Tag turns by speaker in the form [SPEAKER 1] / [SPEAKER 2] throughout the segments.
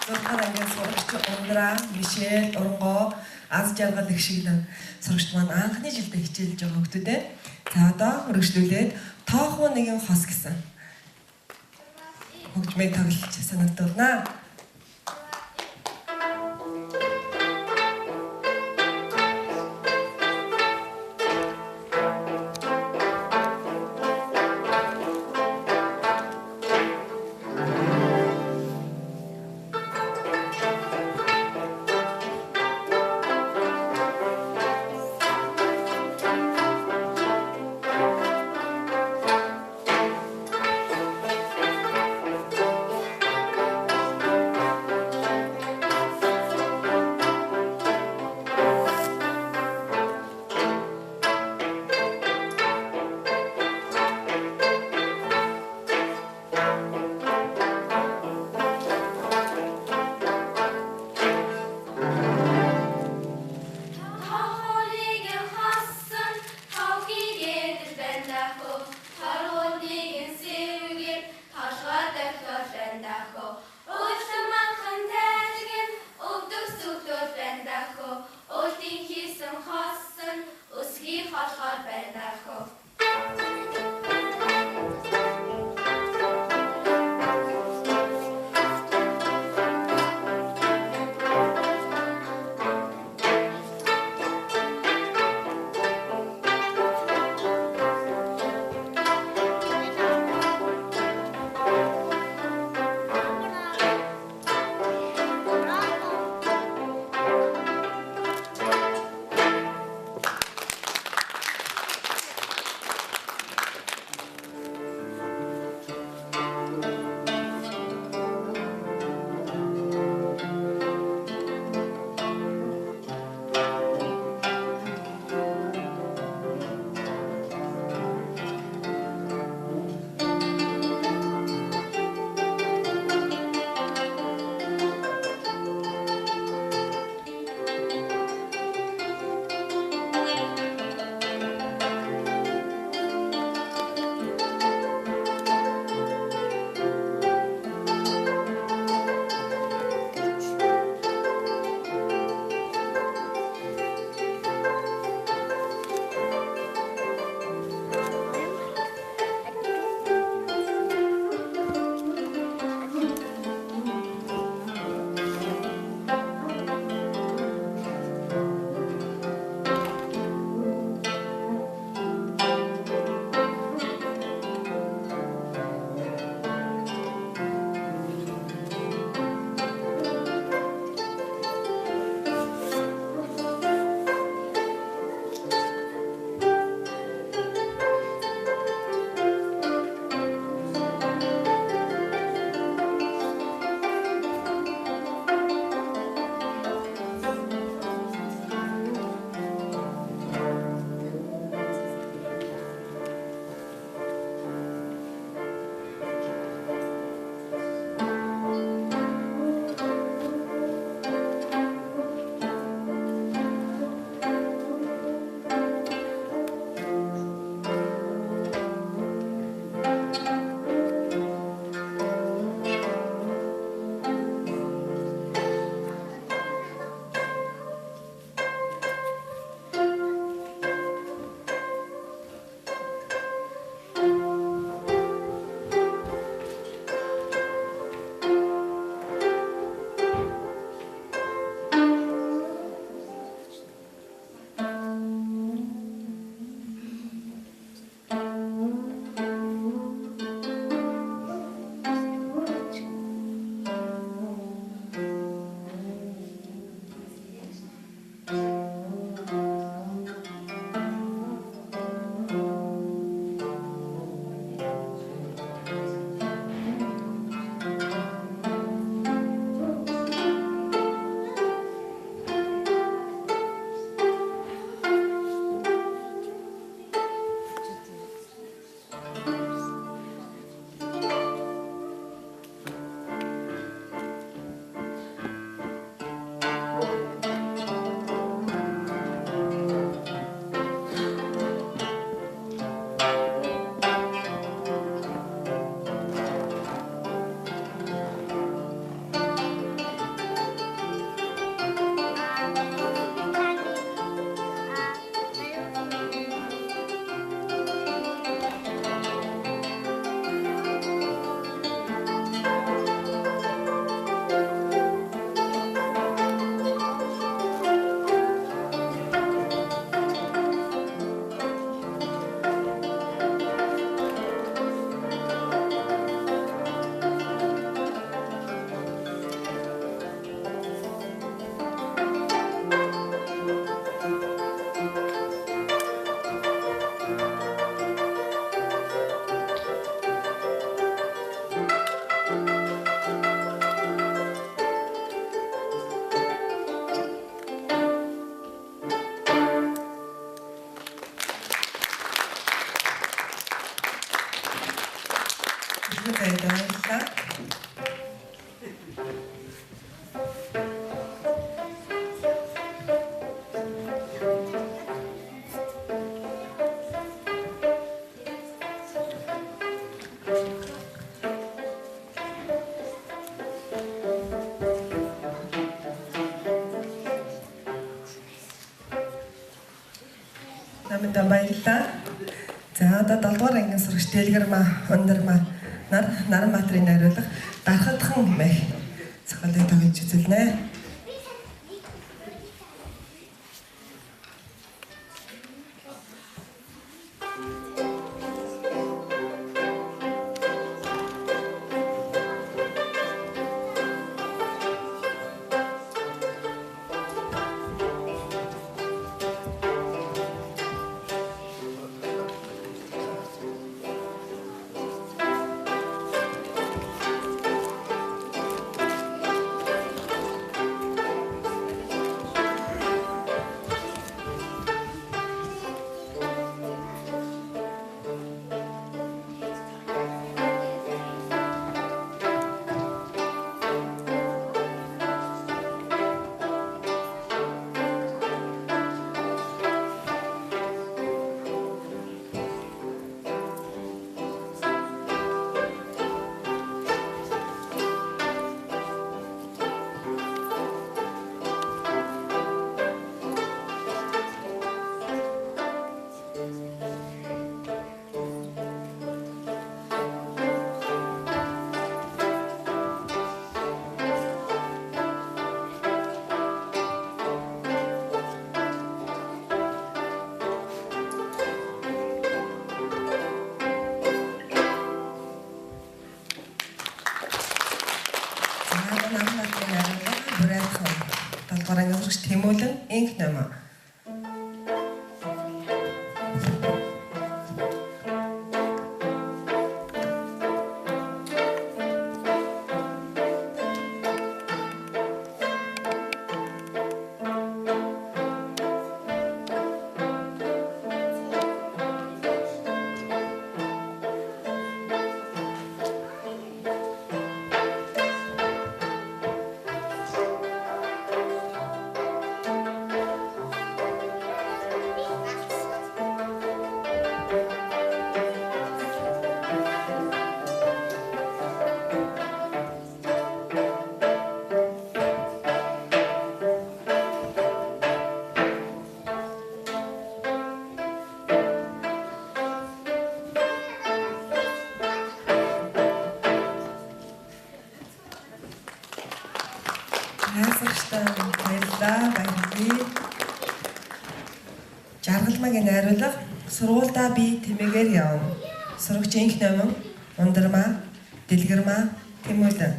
[SPEAKER 1] 6 ангийн сурагч Ундраа, Мишель, Урангоо, аз жаргал их шиг сурагч маань анхны жилдээ хичээлж байгаа хүмүүс дээ. За одоо өргөжлүүлээд тоохоо нэгэн хос гэсэн хөгжмийг тоглож санагдуулнаа. Намайд баярлалаа. За одоо 7 дугаар ангийн сурагч Дэлгэрмаа, Ундрмаа Наранбаатарын найруулга Дархадхан мэх зохиолыг тоглож үзүүлнэ. Барангийн сурагч Тэмүүлэн инх нэмэ. Баярлалаа. Жаргалмагийн найруулга сургуульдаа би тэмээгээр явна. Сурагч инх нэмэн Ундрмаа, Дэлгэрмаа, Тэмүүлэн.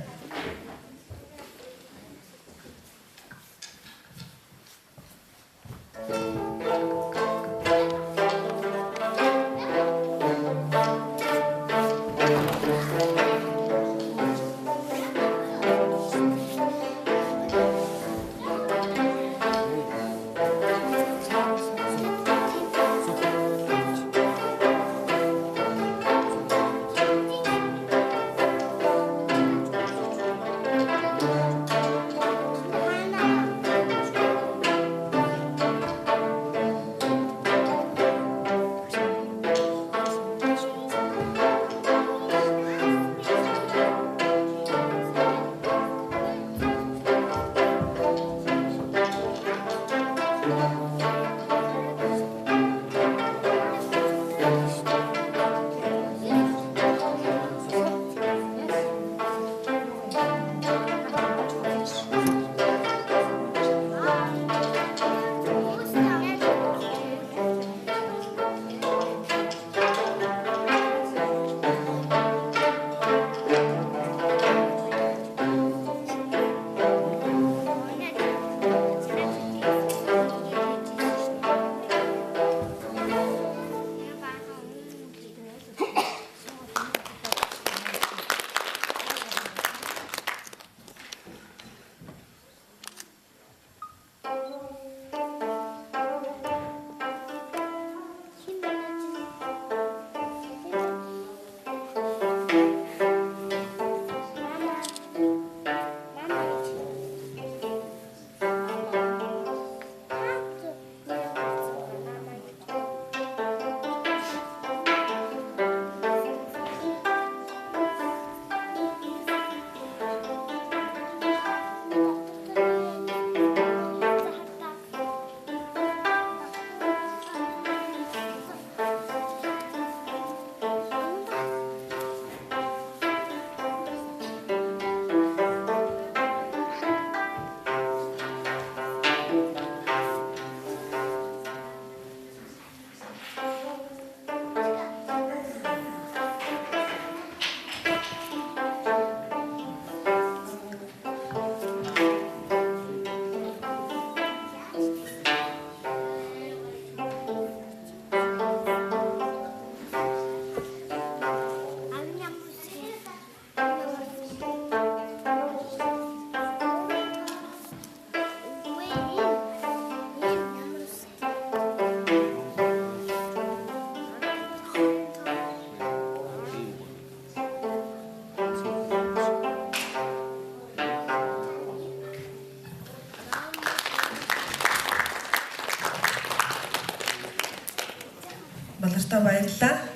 [SPEAKER 1] дуртай баярлалаа.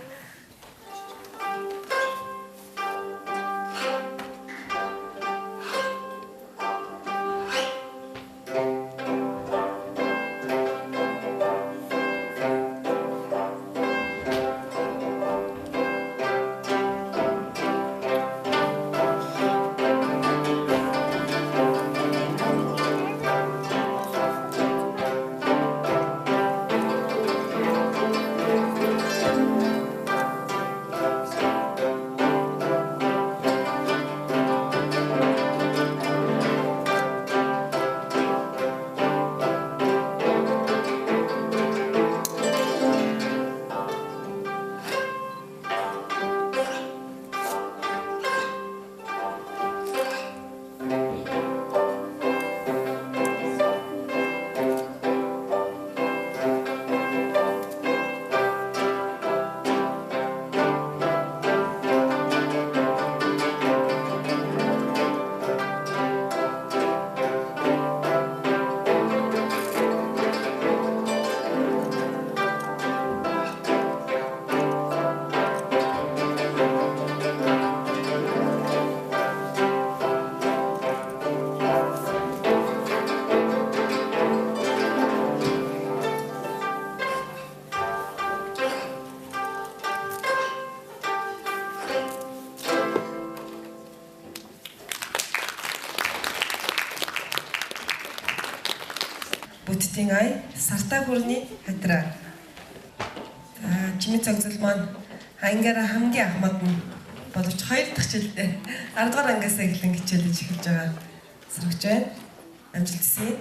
[SPEAKER 1] Бүтдийн ай сартаа хүрний хатраа. Чимээ цогцол маань ангаараа хамгийн ахмад нь боловч 2 дахь жилдээ 10 дугаар ангиасаа эхлэн хичээлж эхэлж байгаа сурагч байна. Амжилт хүсье.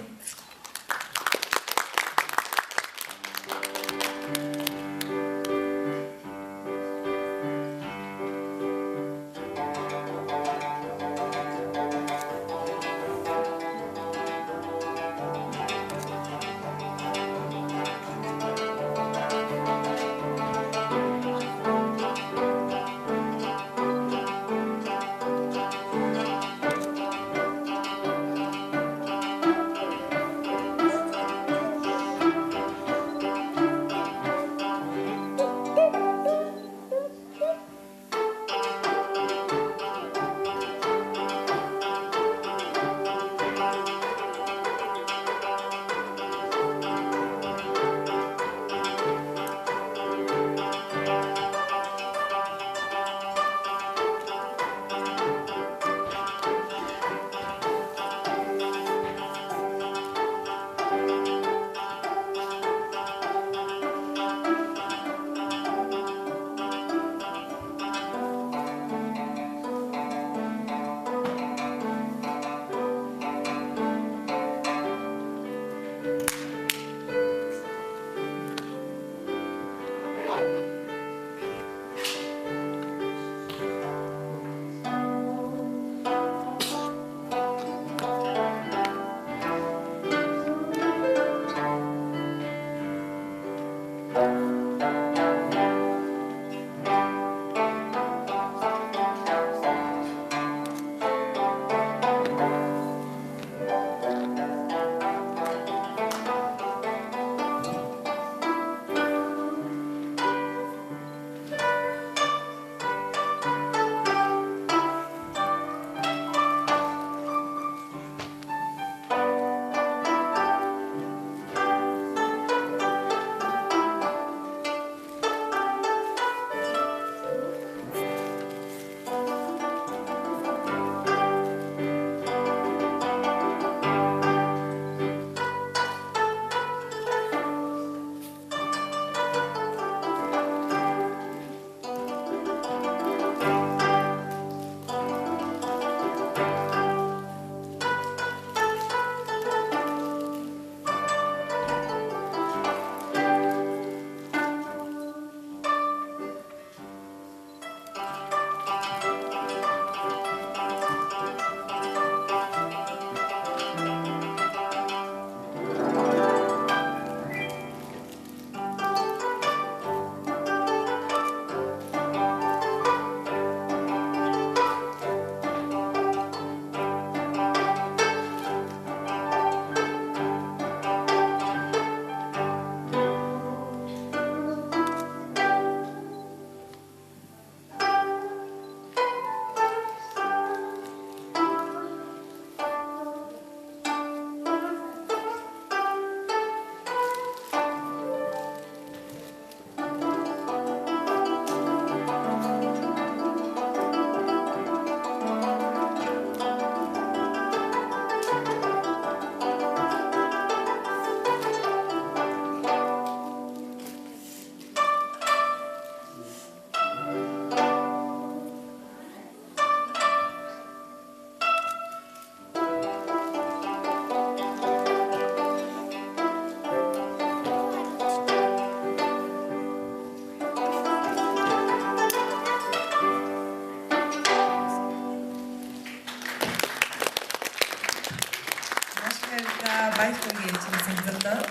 [SPEAKER 1] 마이크에 지금 생겼나?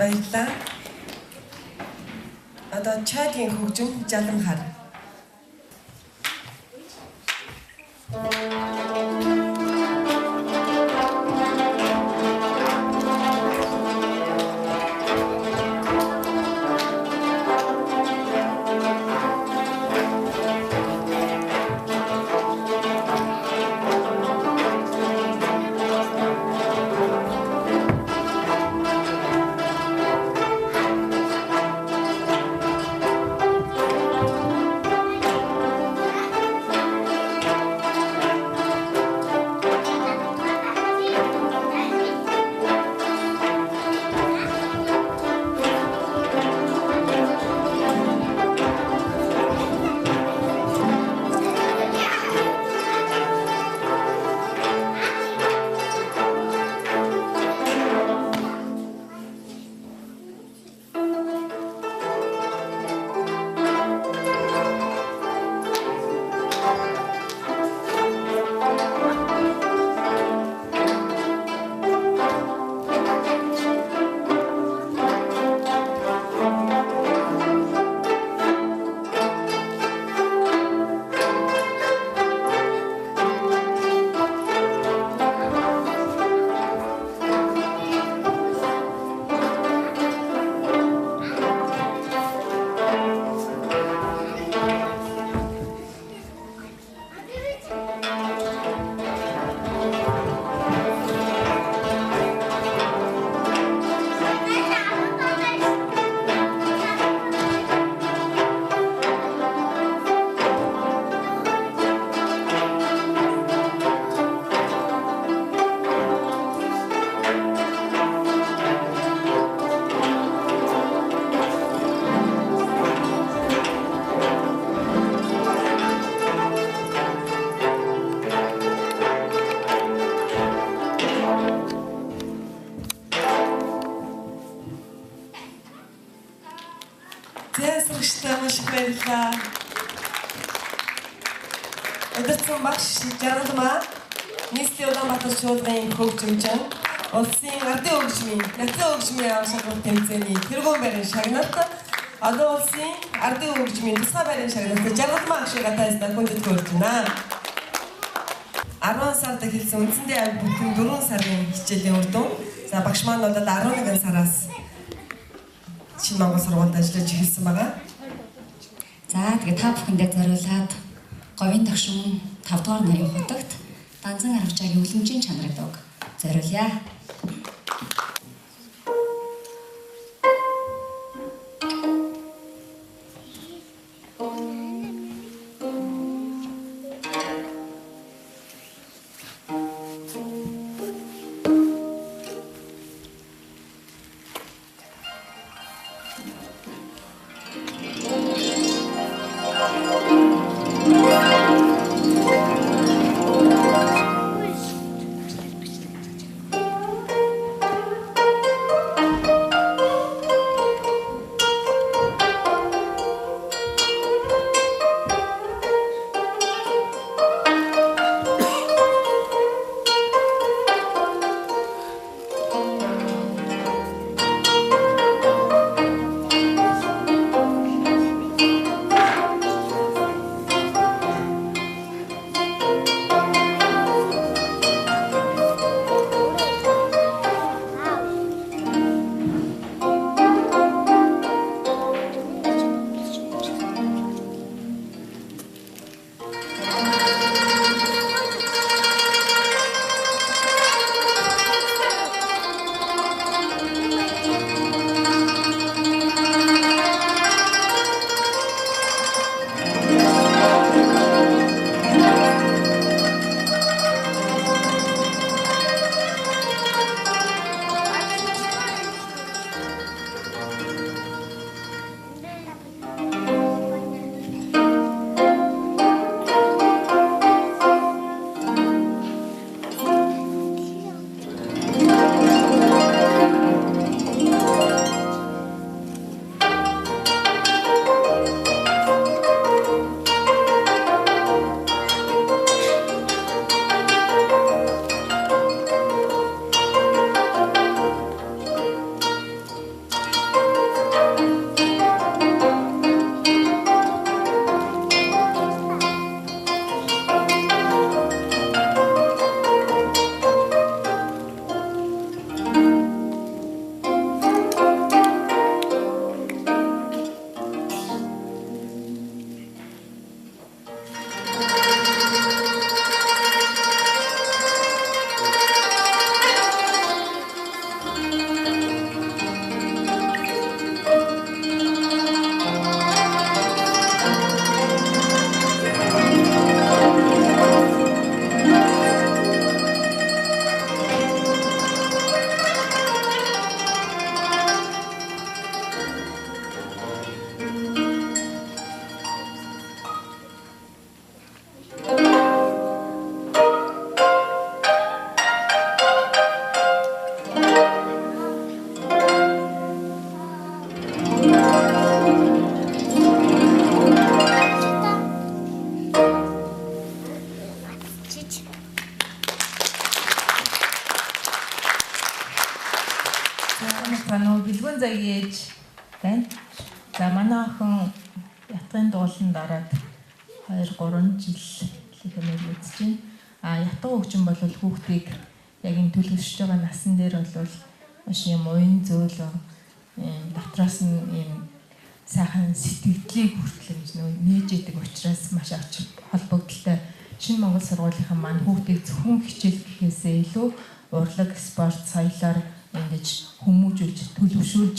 [SPEAKER 1] Баярлалаа. Одоо Чадийн хөгжим Жалан хар. Зэсрэгчтэй маш их баярлалаа. Өдөртсөн багш Жаргалмаа нийслэлийн Улаанбаатар шуулгын хөгжимчин улсын ардын хөгжмийн, нацийн хөгжмийн авшигын тэмцээний тэргуун байрын шагналт одоо улсын ардын хөгжмийн тусгай байрын шагналтай жаргалмаа агшига тайснаа хүндэт хүрч байна. 10 сард эхэлсэн үндсэндээ авь бүхэн 4 сарын хичээлийн үр дүн. За багш маань бол 11 сараас Шинэ Монгол сургуульд ажиллаж эхэлсэн байгаа.
[SPEAKER 2] За тэгээ та бүхэндээ зориулаад говийн тагшин 5 дугаар нарын хотогт Данзан Арвчаагийн үлэмжийн чанарыг дог зориулъя.
[SPEAKER 3] Бэлгүүн цагийн ээж байна. За манай охин ятгын дууланд ороод 2-3 жил хэлхэмээр үзэж байна. Ятгын хөгжим бол хүүхдийг яг энэ төлөвшөж байгаа насан дээр бол маш юм уян зөөл дотроос нь юм сайхан сэтгэлдлийг хүртэл нээж идэг учраас маш авч холбогдолтой. Шинэ Монгол сургуулийнхан маань хүүхдийг зөвхөн хичээл гэхээсээ илүү урлаг, спорт, соёлоор ингэж хүмүүжүүлж, төлөвшүүлж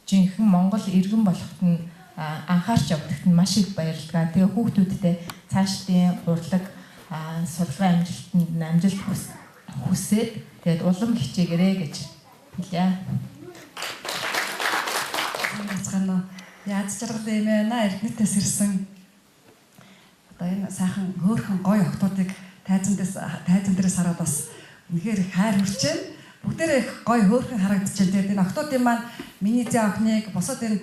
[SPEAKER 3] жинхэнэ Монгол иргэн болоход нь анхаарч явагдахад нь маш их баярлалаа. Тэгээ хүүхдүүдтэй цаашдын урлаг, сургалтын амжилт хүсээд тэгээд улам хичээгээрэй гэж хэлье.
[SPEAKER 4] Яцгаана. Яаж жаргал юм байна? Эрдэнэтээс ирсэн. Одоо энэ сайхан хөөрхөн гоё охтуудыг тайзан дээрээс хараад бас үнэхээр их хайр хүрч байна. Бүгдээрээ их гоё хөөрхөн харагдаж байна. Тэгээд энэ охтуудын маань миний зэ охиныг босоод энэ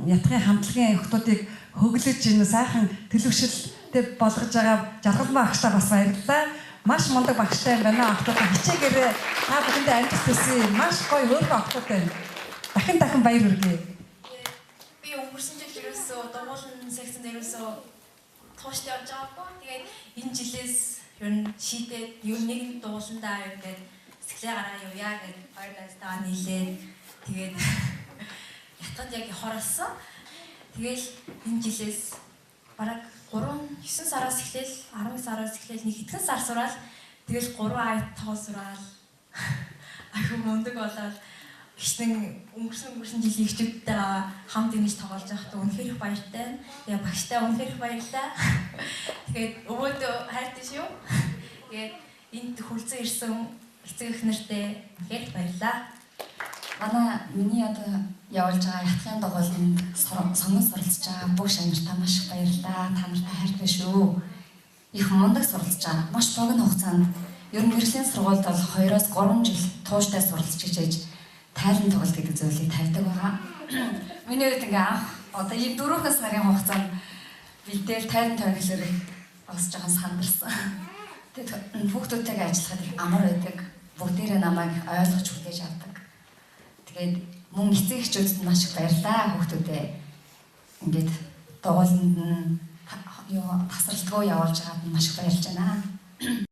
[SPEAKER 4] ятгын хамтлагийн охтуудыг хөглөж энэ сайхан төлөвшөлтэй болгож байгаа жаргалмаа багштаа бас баярлалаа. Маш мундаг багштай юм байна. Охтуудаа хичээгээрээ та бүхэндээ амжилт хүсье. Маш гоё хөөрхөн охтууд байна. Дахин баяр хүргэе.
[SPEAKER 5] тууштай явж байгаагүй. Тэгээд энэ жилээс ер нь шийдээд ер нь нэг дууландаа ингээд сэтгэлээ гараа явъя гэж хоёр найзтайгаа нийлээд тэгээд ятганд яг хоролсон. Тэгэл энэ жилээс бараг 9 сараас эхлээл 10 сараас эхлээл нэг хэдхэн сар сураал тэгэл 3 аяд тоол сураал ахин мундаг болоод ихсэн өнгөрсөн жилийн хчүүдтэйгээ хамт ингэж тоглож байхдаа үнэхээр их баяртай. Тэгээ багштай үнэхээр их баярлалаа. Тэгээд өвөөдөө хайртай шүү. Тэгээд энд хүрсэн ирсэн эцэг эх нартай үнэхээр их баярлалаа.
[SPEAKER 2] Манай миний одоо явуулж байгаа ятгын дугууланд сонгон суралцж байгаа бүх шагнартаа маш их баярлалаа. Та нартай хайртай шүү. Их мундаг суралцж байгаа. Маш богино хугацаанд ер нь мэргэжлийн сургуульд бол 2-3 жил тууштай суралцж хичээж тайлан тоглолт гэдэг зүйлийг тавьдаг байгаа. Миний үед ингээ анх одоо ийм 4 сарын хугацаанд бэлдээл тайлан тоглолоор олсож байгаа сандарсан. Тэгээд хүүхдүүдтэйгээ ажиллахад их амар байдаг. Бүгдээрээ намайг ойлгож хүлээж авдаг. Тэгээд мөн эцэг эхчүүдэд маш их баярлалаа хүүхдүүдээ. Ингээд дугууланд нь тасралтгүй явуулж байгаад маш их баярлж байна.